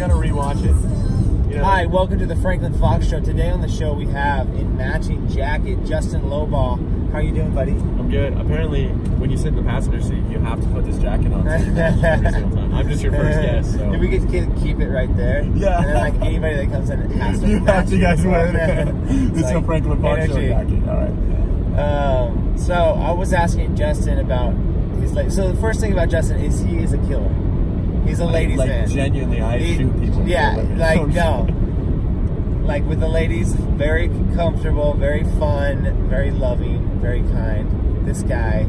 gotta rewatch it. You know? Hi, welcome to the Franklin Fox Show. Today on the show we have in matching jacket Justin Lowball. How are you doing, buddy? I'm good. Apparently, when you sit in the passenger seat, you have to put this jacket on. So you match every single time. I'm just your first guest, so. If we could keep it right there. Yeah. And then like anybody that comes in has to You have to guys wear it. It's This is a Franklin Fox Show jacket. All right. So I was asking Justin about his so the first thing about Justin is he is a killer. He's a ladies' man. Genuinely, I shoot people. Yeah, like no. Like with the ladies, very comfortable, very fun, very loving, very kind. This guy,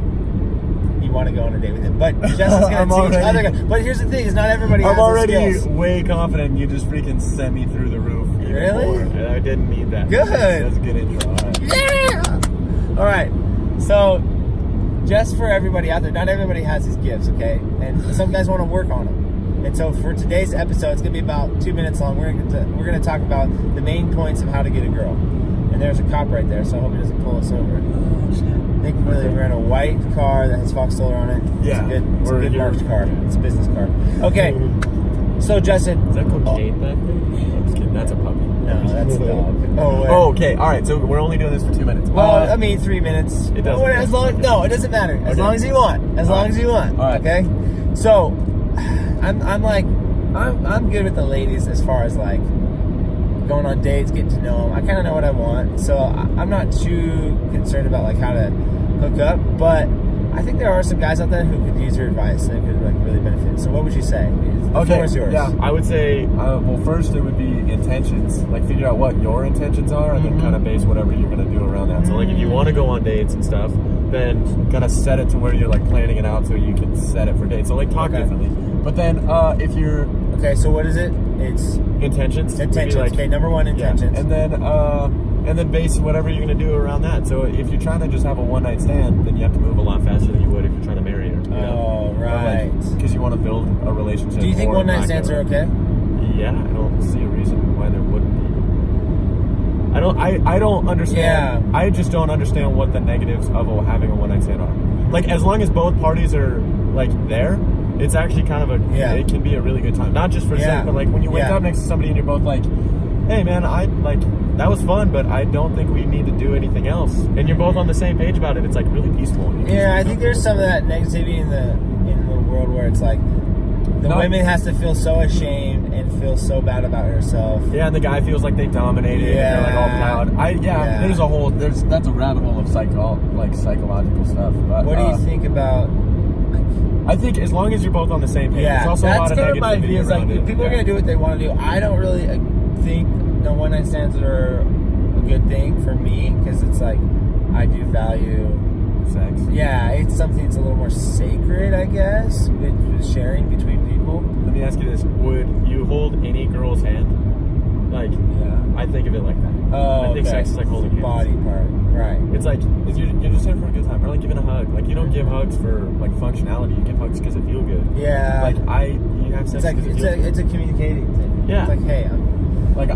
you want to go on a date with him, but Justin's gonna teach other guys. But here's the thing: is not everybody. I'm has already the skills. way confident. You just freaking sent me through the roof. Really? And I didn't need that. Good. That's a good intro. All right. Yeah. All right. So, just for everybody out there, not everybody has these gifts, okay? And some guys want to work on them. And so for today's episode, it's gonna be about 2 minutes long. We're gonna talk about the main points of how to get a girl. And there's a cop right there, so I hope he doesn't pull us over. Thankfully, we're in a white car that has Fox Solar on it. Yeah, It's a good marked car. It's a business car. Okay, so Justin. Is that cocaine back there? I'm just kidding. That's a puppy. No, that's a dog. Oh, okay. All right. So we're only doing this for 2 minutes. Well, I mean 3 minutes. It doesn't. No, it doesn't matter. As Okay. long as you want. As long as you want. All right. Okay. So, I'm good with the ladies as far as like going on dates, getting to know them. I kind of know what I want, so I'm not too concerned about like how to hook up. But I think there are some guys out there who could use your advice and it could like really benefit. So what would you say? The floor is yours. Yeah, I would say, well, first it would be intentions. Like, figure out what your intentions are and then kind of base whatever you're going to do around that. So, like, if you want to go on dates and stuff, then kind of set it to where you're, like, planning it out so you can set it for dates. So, like, talk differently. But then if you're... Okay, so what is it? It's... Intentions. Intentions. Like, okay, number one, intentions. Yeah. And then base whatever you're going to do around that. So, if you're trying to just have a one-night stand, then you have to move a lot faster than you would if you're trying to marry her. You know? Oh, right. Because you want to build a relationship. Do you think one-night stands are okay? Yeah, I don't see a reason why there wouldn't be. I don't understand. Yeah. I just don't understand what the negatives of having a one-night stand are. Like, as long as both parties are, like, there, it's actually kind of it can be a really good time. Not just for sex, but, like, when you wake up next to somebody and you're both like, hey, man, that was fun, but I don't think we need to do anything else. And you're both on the same page about it. It's, like, really peaceful. Yeah, I think there's some of that negativity in the world where it's like the woman has to feel so ashamed and feel so bad about herself. Yeah, and the guy feels like they dominated. Yeah. And they're like all proud. That's a rabbit hole of psychological stuff. But, what do you think about? I think as long as you're both on the same page, there's also a lot of kind of my negativity view. It's like around it. people are gonna do what they want to do. I don't really think no one night stands are a good thing for me because it's like I do value sex. Yeah, it's something that's a little more sacred, I guess, with sharing between people. Let me ask you this: would you hold any girl's hand? Like, I think of it like that. Oh, I think sex is like holding hands. Body part, right? It's like you're just there for a good time, or like giving a hug. Like, you don't give hugs for like functionality. You give hugs because it feel good. Yeah. Like you have sex. It's a communicating thing. Yeah. It's like, hey,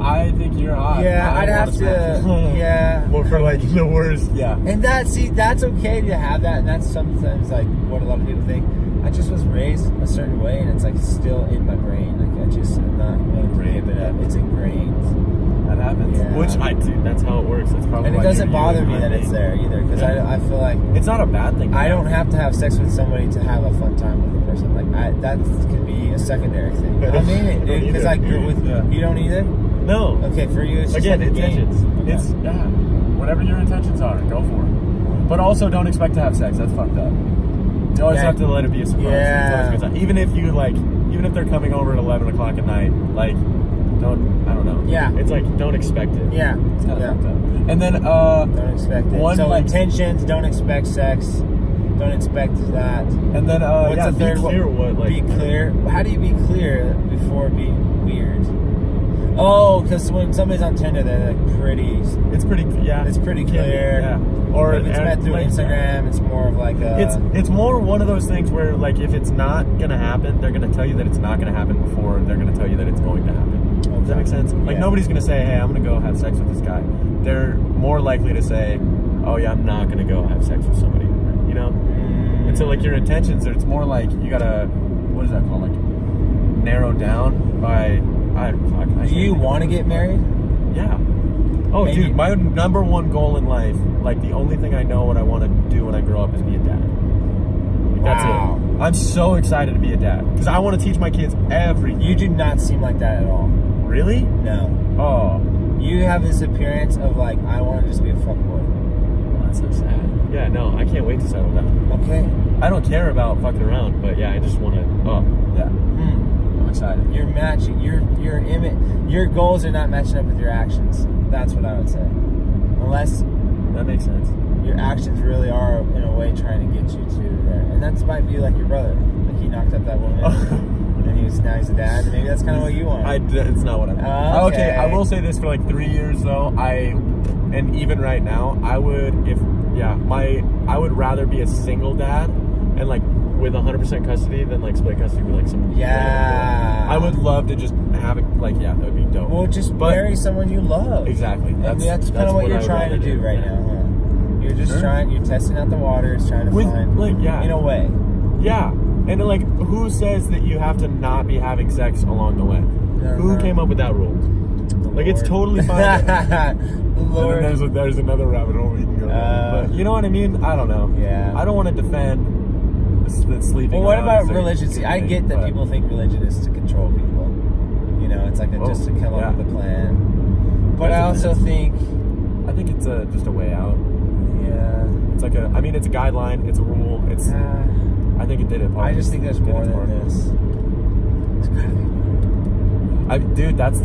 I think you're hot. Yeah, I'd have to. Yeah. Well, for like the worst. Yeah. And that's okay to have that, and that's sometimes like what a lot of people think. I just was raised a certain way, and it's like still in my brain. Like I'm not willing to give it up. It's ingrained. That happens. Yeah. Which that's how it works. That's probably. And it doesn't bother me that it's there either, because I feel like it's not a bad thing. I don't have to have sex with somebody to have a fun time with a person. Like that could be a secondary thing. I mean it because I grew with you don't either. No. Okay, for you, it's just again like intentions. Okay. It's whatever your intentions are, go for it. But also, don't expect to have sex. That's fucked up. You always have to let it be a surprise. Yeah. It's always a good time. Even if they're coming over at 11 o'clock at night, like, I don't know. Yeah. It's like, don't expect it. Yeah. It's kind of fucked up. And then, don't expect it. So intentions, don't expect sex. Don't expect that. And then, what's the third be clear what, like. Be clear. How do you be clear before being weird? Oh, because when somebody's on Tinder, they're like pretty. It's pretty clear. Yeah. Or if it's met through Instagram, it's more of like a. It's more one of those things where, like, if it's not gonna happen, they're gonna tell you that it's not gonna happen before they're gonna tell you that it's going to happen. Okay. Does that make sense? Like, nobody's gonna say, "Hey, I'm gonna go have sex with this guy." They're more likely to say, "Oh yeah, I'm not gonna go have sex with somebody." You know. And so, like, your intentions, it's more like you gotta, what is that called? Like, narrow down by Do you want to get married? Yeah. Oh, maybe. Dude, my number one goal in life, like the only thing I know what I want to do when I grow up is be a dad. Like, that's it. I'm so excited to be a dad because I want to teach my kids everything. You do not seem like that at all. Really? No. Oh. You have this appearance of like, I want to just be a fuckboy. Well, that's so sad. Yeah, no, I can't wait to settle down. Okay. I don't care about fucking around, but yeah, I just want to. Oh, yeah. I'm excited. You're matching your goals are not matching up with your actions. That's what I would say. Unless that makes sense. Your actions really are in a way trying to get you to there, and that might be like your brother. Like he knocked up that woman, and now he's a dad. Maybe that's kind of what you want. It's not what I want. Okay, I will say this for like 3 years though. And even right now, I would rather be a single dad and like with 100% custody than like split custody with like some. Yeah. I would love to just have it like that would be dope. Well, just marry someone you love. Exactly. That's kind of what you're trying to do right now. Huh? You're just you're testing out the waters, trying to find like in a way. Yeah. And like, who says that you have to not be having sex along the way? Who came up with that rule? Like, it's totally fine. Lord. And then there's another rabbit hole we can go down. But you know what I mean? I don't know. Yeah. I don't want to defend the sleeping. Well, what about religion? See, I get that people think religion is to control people. You know, it's like just to come up with a plan. But I also think it's just a way out. Yeah. It's like it's a guideline. It's a rule. It's. I think it did it. I just think there's more than this. It's gotta be more. Dude, that's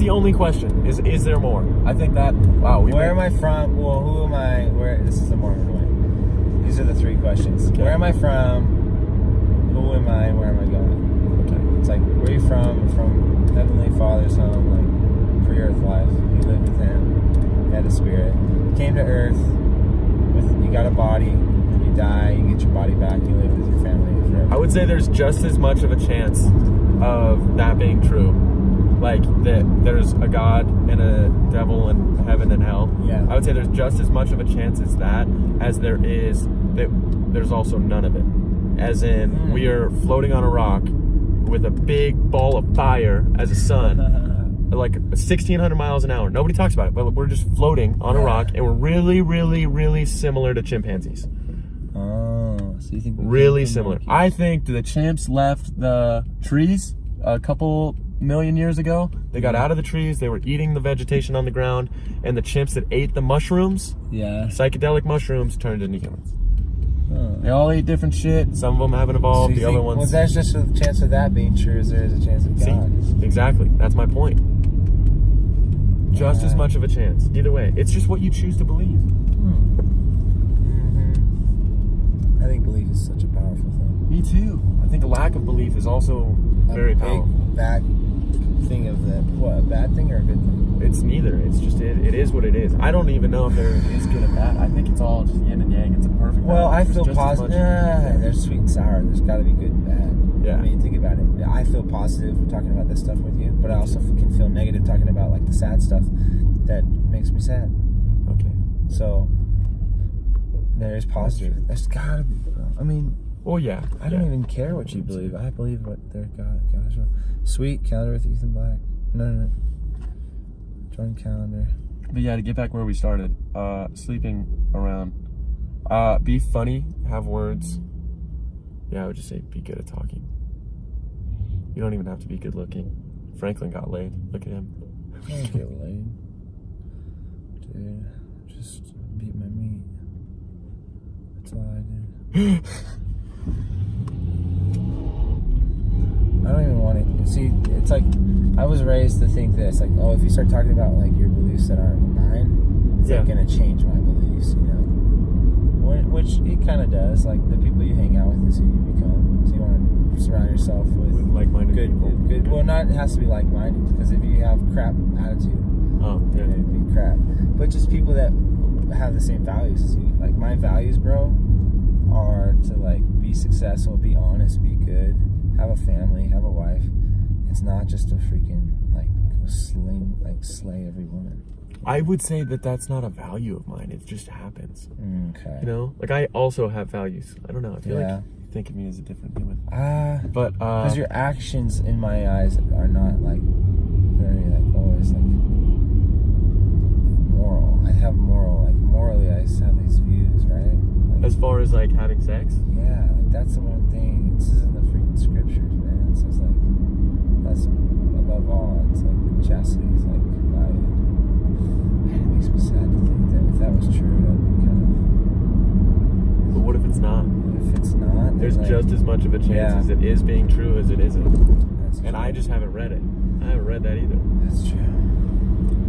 the only question. Is there more? I think that. Wow. Where am I from? Well, who am I? This is the Mormon way. These are the 3 questions. Okay. Where am I from? Who am I? Where am I going? Okay. It's like, where are you from? From Heavenly Father's home, like pre-earth life. You lived with Him. You had a spirit. You came to Earth. You got a body. Then you die. You get your body back. You live with your family forever. I would say there's just as much of a chance of that being true, like that there's a God and a devil and heaven and hell. Yeah. I would say there's just as much of a chance as that as there is that there's also none of it. As in, we are floating on a rock with a big ball of fire as a sun, like 1,600 miles an hour. Nobody talks about it, but we're just floating on a rock, and we're really, really, really similar to chimpanzees. So you think really similar? I think the chimps left the trees a couple million years ago. They got out of the trees. They were eating the vegetation on the ground, and the chimps that ate the mushrooms, psychedelic mushrooms, turned into humans. They all ate different shit. Some of them haven't evolved. So the other ones. Well, there's just a chance of that being true as there is a chance of God. Exactly. That's my point. Just as much of a chance. Either way, it's just what you choose to believe. I think belief is such a powerful thing. Me too. I think a lack of belief is also very powerful. Bad thing of that. What, a bad thing or a good thing? It's neither. It's just it is what it is. I don't even know if there is good and bad. I think it's all just yin and yang. It's a perfect. Well, I feel positive. There's sweet and sour. There's got to be good and bad. Yeah. I mean, think about it. I feel positive talking about this stuff with you, but I also can feel negative talking about like the sad stuff that makes me sad. Okay. So there's positive. There's gotta be, bro. I mean, well, yeah. I don't even care what you believe. I believe what their God is. Sweet calendar with Ethan Black. No. Join calendar. But yeah, to get back where we started, sleeping around. Be funny, have words. Yeah, I would just say be good at talking. You don't even have to be good looking. Franklin got laid. Look at him. I don't get laid. Dude, just beat my meat. That's all I do. I don't even want to see. It's like I was raised to think this, like, oh, if you start talking about like your beliefs that aren't mine, it's like gonna change my beliefs, you know. Which it kind of does. Like the people you hang out with is who you become. So you want to surround yourself with like-minded people. Good. Well, it has to be like-minded, because if you have crap attitude, it'd be crap. But just people that have the same values as you. Like my values, bro, are to like be successful, be honest, be good, have a family, have a wife. It's not just to freaking like slay every woman. I would say that that's not a value of mine. It just happens. Okay. You know, like I also have values. I don't know. I feel like you think of me as a different human. But because your actions, in my eyes, are not like very like always like moral. I have moral, like morally I have these views, right? Like, as far as like having sex? Yeah, like that's the one thing. This is in the freaking scriptures, man. It says like that's above all. It's like chastity is like valued. Man, it makes me sad to think that if that was true, that'd be kind of. But what if it's not? If it's not, there's like, just as much of a chance as it is being true as it isn't. And I just haven't read it. I haven't read that either. That's true.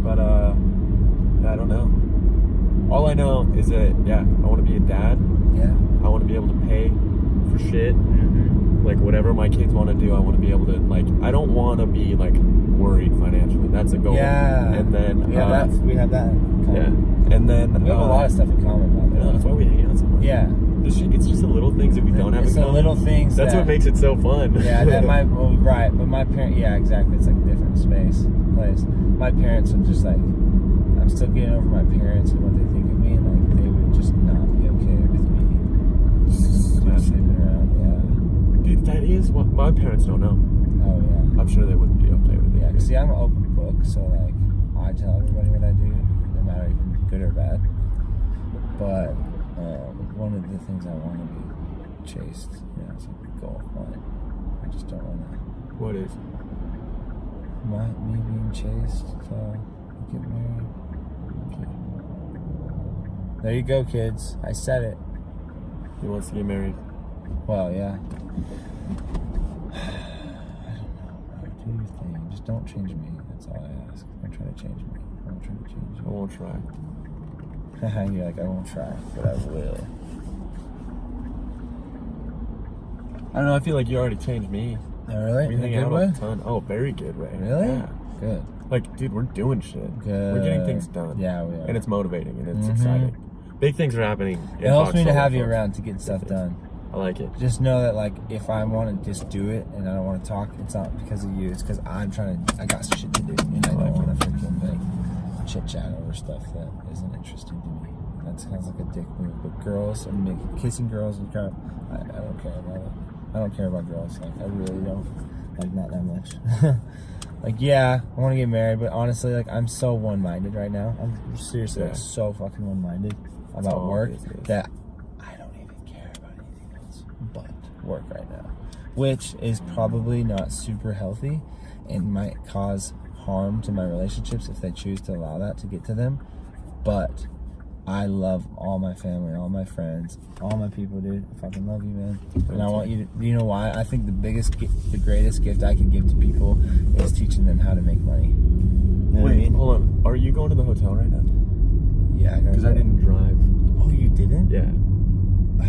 But I don't know. All I know is that I want to be a dad. Yeah. I want to be able to pay for shit. Mm-hmm. Like whatever my kids want to do, I want to be able to like. I don't want to be like worried financially. That's a goal. Yeah. And then we have that. In common. Yeah. And then we have a lot of stuff in common. By the way. That's why we hang out so much. Yeah. It's just the little things that we don't have in common. It's the little things. That's what makes it so fun. Yeah, right. But my parents, yeah, exactly. It's like a different place. My parents are just like, I'm still getting over my parents and what they think of me, and like they would just not be okay with me sleeping around. Yeah. Dude, that is what my parents don't know. Oh yeah. I'm sure they wouldn't be okay with it. Yeah, because see, I'm an open book, so like I tell everybody what I do, no matter even good or bad. But one of the things I want to be chaste. Yeah, it's like a goal of mine. I just don't want to. What is? Me being chaste till we get married. Okay. There you go, kids. I said it. He wants to get married. Well, yeah. I don't know. Do your thing. Just don't change me. That's all I ask. Don't try to change me. I won't try to change you. I won't try. You're like, I won't try, but I will. I don't know. I feel like you already changed me. Oh, really? We In hang a good out way? a ton. Oh, very good way. Really? Yeah. Good. Like, dude, we're doing shit. Good. We're getting things done. Yeah, we are. And it's motivating and it's exciting. Big things are happening. It helps me to have you around to get stuff done. I like it. Just know that, like, if I want to just do it and I don't want to talk, it's not because of you. It's because I got shit to do, and I don't want to freaking like chit chat over stuff that isn't interesting to me. That sounds like a dick move. But girls and kissing girls and crap, I don't care about it. I don't care about girls. Like, I really don't. Like, not that much. Like, yeah, I want to get married, but honestly, like, I'm so one-minded right now. I'm seriously like, so fucking one-minded about work that I don't even care about anything else but work right now, which is probably not super healthy and might cause harm to my relationships if they choose to allow that to get to them. But I love all my family, all my friends, all my people, dude. I fucking love you, man. And I want you to, you know why? I think the greatest gift I can give to people is teaching them how to make money. You know what I mean? Hold on. Are you going to the hotel right now? Yeah, I gotta Because I didn't drive. Oh, you didn't? Yeah. I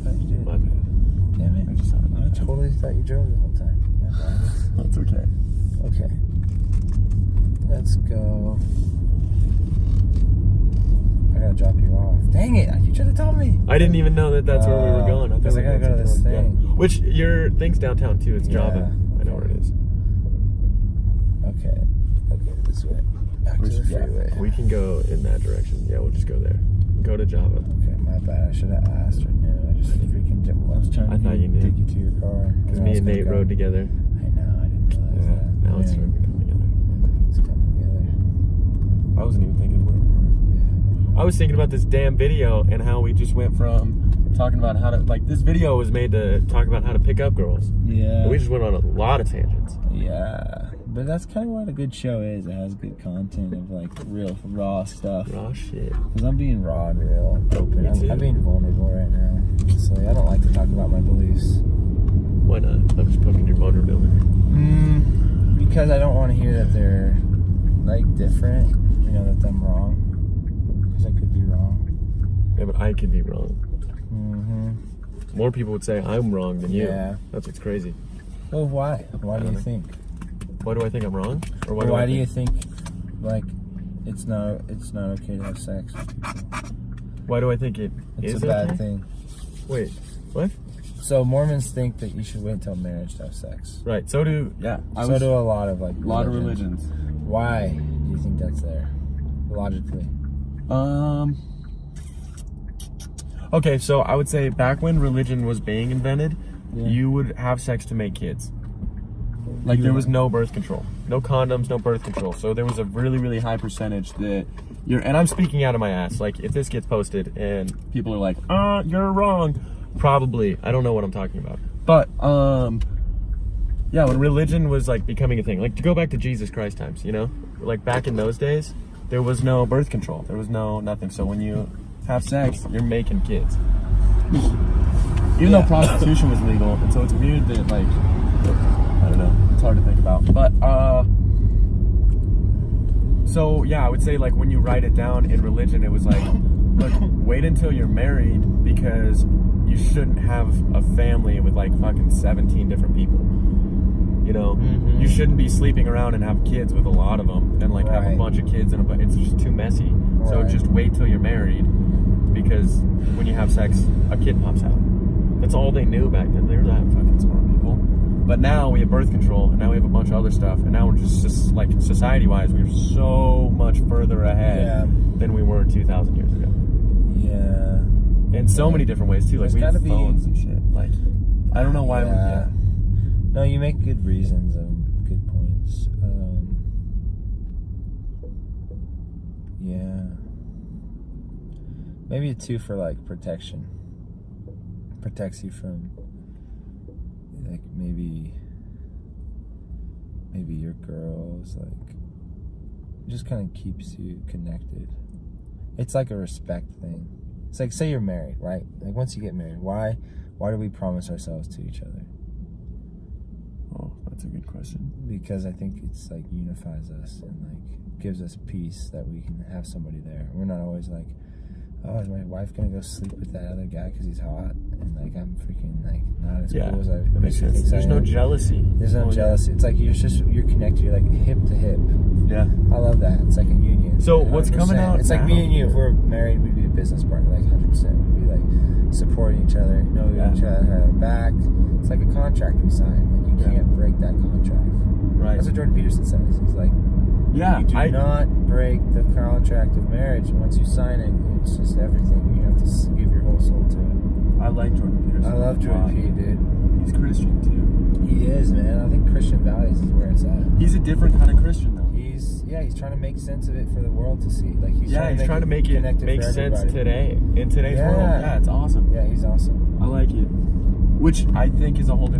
thought you did. My bad. Damn it. I totally thought you drove the whole time. My bad. That's okay. Okay. Let's go. I gotta drop you off. Dang it! You should have told me. I didn't even know that that's where we were going. Because I gotta go to this thing. Yeah. Which your thing's downtown too. It's Java. I know where it is. Okay. Okay, this way. Back to the freeway. We can go in that direction. Yeah, we'll just go there. Go to Java. Okay, my bad. I should have asked or knew. I just freaking did. I was trying to take you to your car. Because me and Nate rode together. I know. I didn't realize that. Now it's starting to come together. It's coming together. I wasn't even thinking where we were. I was thinking about this damn video and how we just went from talking about how to, like, this video was made to talk about how to pick up girls. Yeah. And we just went on a lot of tangents. Yeah. But that's kind of what a good show is. It has good content of, like, real, raw stuff. Raw shit. Because I'm being raw and real and open. Me too. I'm being vulnerable right now. So I don't like to talk about my beliefs. Why not? I'm just poking your vulnerability. Because I don't want to hear that they're, like, different. You know, that I'm wrong. Because I could be wrong. Yeah, but I could be wrong. Mm-hmm. More people would say I'm wrong than you. Yeah. That's what's crazy. Well, why? Why do you think? Why do I think I'm wrong? Or why do you think, like, it's not okay to have sex with people? Why do I think it's a bad thing? Wait, what? So Mormons think that you should wait until marriage to have sex. Right. So do do a lot of like religions. Why do you think that's there? Logically. Okay, so I would say back when religion was being invented, you would have sex to make kids. Like there was no birth control, no condoms, no birth control. So there was a really, really high percentage that and I'm speaking out of my ass. Like if this gets posted and people are like, you're wrong. Probably. I don't know what I'm talking about. But, yeah, when religion was like becoming a thing, like to go back to Jesus Christ times, you know, like back in those days, there was no birth control. There was nothing. So when you have sex, you're making kids. Even though prostitution was legal. And so it's weird that like, I don't know, it's hard to think about. But, so yeah, I would say like when you write it down in religion, it was like, look, wait until you're married because you shouldn't have a family with like fucking 17 different people. You know, you shouldn't be sleeping around and have kids with a lot of them and like have a bunch of kids and it's just too messy. So just wait till you're married because when you have sex, a kid pops out. That's all they knew back then. They were that fucking smart people. But now we have birth control and now we have a bunch of other stuff and now we're just like society-wise, we're so much further ahead than we were 2,000 years ago. Yeah. In so many different ways too, like we have phones and shit. Like, I don't know why we. No, you make good reasons and good points. Yeah. Maybe too for like protection. Protects you from like maybe your girl's like just kind of keeps you connected. It's like a respect thing. It's like, say you're married, right? Like once you get married, why do we promise ourselves to each other? Oh, that's a good question. Because I think it's like unifies us and like gives us peace that we can have somebody there. We're not always like, oh, is my wife gonna go sleep with that other guy because he's hot? And like I'm freaking like not as cool as I. That makes sense. There's no jealousy. There's no jealousy. It's like you're connected. You're like hip to hip. Yeah. I love that. It's like a union. So 100%. What's coming out? It's like me and you. If we're married, we'd be a business partner. Like 100%. We'd be like supporting each other, knowing each other have our back. It's like a contract we sign. Like you can't break that contract. Right. That's what Jordan Peterson says. He's like, you do not break the contract of marriage. Once you sign it, it's just everything. You have to give your whole soul to it. I like Jordan Peterson. I love Jordan P, dude. He's Christian too. He is, man. I think Christian values is where it's at. He's a different kind of Christian though. He's trying to make sense of it for the world to see. Like he's trying to make it make sense today in today's world. Yeah, it's awesome. Yeah, he's awesome. I like it. Which I think is a whole different